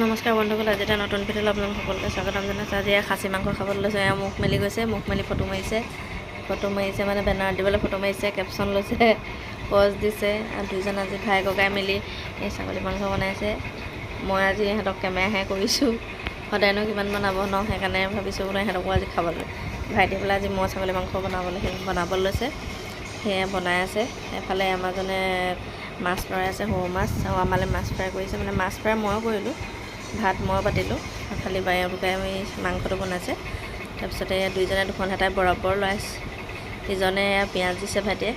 নমস্কাৰ বন্ধুসকল, আজি এটা নতুন ভিডিঅ'লৈ আপোনালোক সকলোকে স্বাগতম জনাইছোঁ। আজি খাচী মাংস খাবলৈ লৈছে। মুখ মেলি গৈছে, মুখ মেলি ফটো মাৰিছে মানে বেনাৰ দিবলৈ ফটো মাৰিছে, কেপশ্যন লৈছে, পজ দিছে। আৰু দুইজন আজি ভাই ককাই মিলি এই ছাগলী মাংস বনাইছে। মই আজি ইহঁতক কেমেৰাহে কৰিছোঁ, সদায়নো কিমান বনাব ন, সেইকাৰণে ভাবিছোঁ বোলো ইহঁতকো আজি খাবলৈ। ভাইটি পেলাই আজি মই ছাগলী মাংস বনাবলৈ লৈছে, সেয়ে বনাই আছে। এফালে আমাৰজনে মাছ লৰাই আছে, সৰু মাছ, আৰু আমালৈ মাছ ফ্ৰাই কৰিছে। মানে মাছ ফ্ৰাই ময়ো কৰিলোঁ, ভাত মই পাতিলোঁ, খালি বায়ুটোকে আমি মাংসটো বনাইছে। তাৰপিছতে দুইজনে দুখন হেতাই বৰাবৰ লৰাইছে, ইজনে পিঁয়াজ দিছে ভাইটিয়ে।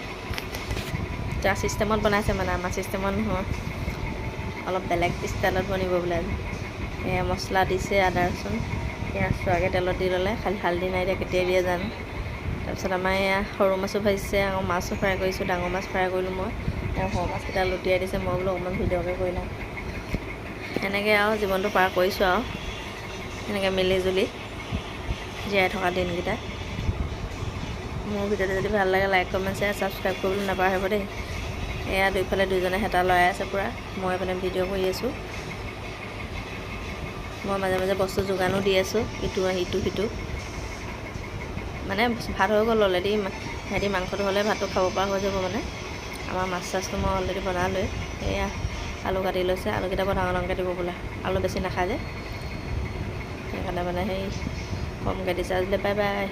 তাৰ ছিষ্টেমত বনাইছে, মানে আমাৰ ছিষ্টেমত নহয়, অলপ বেলেগ ষ্টাইলত বনিব বোলে আজি। মছলা দিছে, আদা ৰচুন পিঁয়াজটো আগে তেলত দি ল'লে, খালি হালধি নাই দিয়া, কেতিয়া দিয়ে জানো। তাৰপিছত আমাৰ এয়া সৰু মাছো ভাজিছে, আকৌ মাছো ফ্ৰাই কৰিছোঁ, ডাঙৰ মাছ ফ্ৰাই কৰিলোঁ মই। সৰু মাছকেইটা লুটিয়াই দিছে, মই বোলো অকণমান ভিডিঅ'কে কৰি লওঁ। সেনেকৈ আৰু জীৱনটো পাৰ কৰিছোঁ, আৰু সেনেকৈ মিলি জুলি জীয়াই থকা দিনকেইটা। মোৰ ভিডিঅ'টো যদি ভাল লাগে লাইক কমেণ্ট শ্বেয়াৰ ছাবস্ক্ৰাইব কৰিবলৈ নাপাহৰিব দেই। এয়া দুইফালে দুইজনে হেতা লৰাই আছে পূৰা, মই এইপিনে ভিডিঅ' কৰি আছোঁ। মই মাজে মাজে বস্তু যোগানো দি আছোঁ, ইটো সিটো। মানে ভাত হৈ গ'ল অলৰেডি, সিহঁতি মাংসটো হ'লে ভাতটো খাব পৰা হৈ যাব। মানে আমাৰ মাছ চাছটো মই অলৰেডি বনালোৱে। এয়া আলু কাটি লৈছে, আলুকেইটা বৰ ডাঙৰ ডাঙৰকৈ দিব বোলে, আলু বেছি নাখায় যে, সেইকাৰণে মানে সেই কমকৈ দিছে। আজিলৈ বাই বাই।